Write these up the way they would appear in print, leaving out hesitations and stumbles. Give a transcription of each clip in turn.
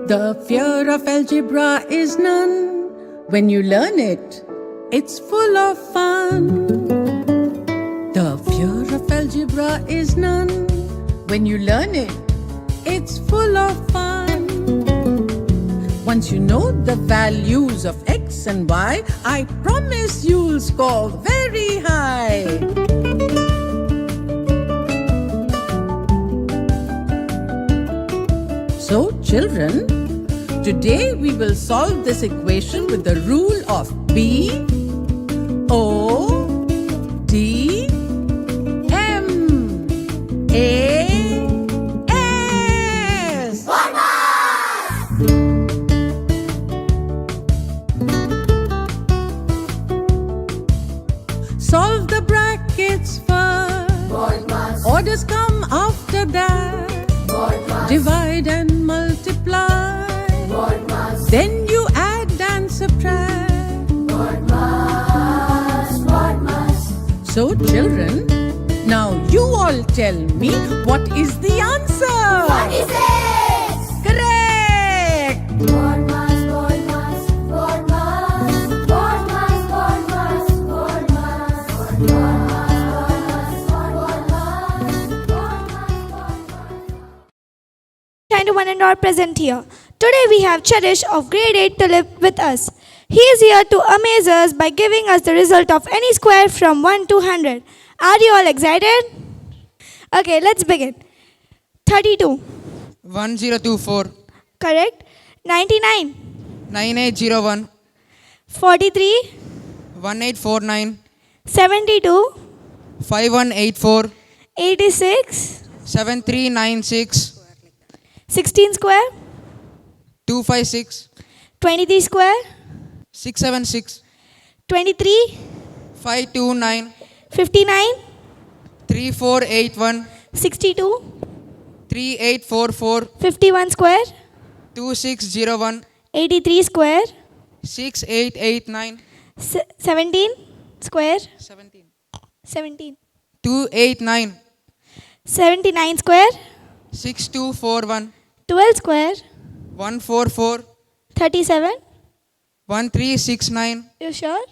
The fear of algebra is none. When you learn it, it's full of fun. The fear of algebra is none. When you learn it, it's full of fun. Once you know the values of x and y, I promise you'll score very high. So, children, today we will solve this equation with the rule of B, O, D, M, A, S. Solve the brackets first. Bodmas. Orders come after that. Bodmas. Divide and multiply. Bodmas. Then you add and subtract. Bodmas. Bodmas. So, children, now you all tell me what is the answer? What is it? Correct! Bodmas. Bodmas. Bodmas. Bodmas. Bodmas. Bodmas. Kind of one and all present here. Today we have Cherish of grade 8 to live with us. He is here to amaze us by giving us the result of any square from 1 to 100. Are you all excited? Okay, let's begin. 32. 1024, Correct. 99. 9801, 43. 1849, 72. 5184, 86. 7396, 16 square. 256, 23 square. 676, 23. 529, 59. 3481, 62. 3844, 51 square. 2601, 83 square. 6889, 17 square. 17, 17. 289, 79 square. 6241, 12 square. 144, 37. 1369, You sure?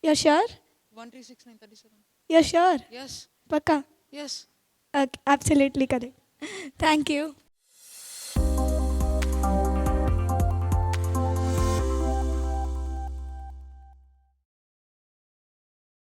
You're sure? 1369, 37. You're sure? Yes, Pakka? yes. Okay, absolutely correct. Thank you.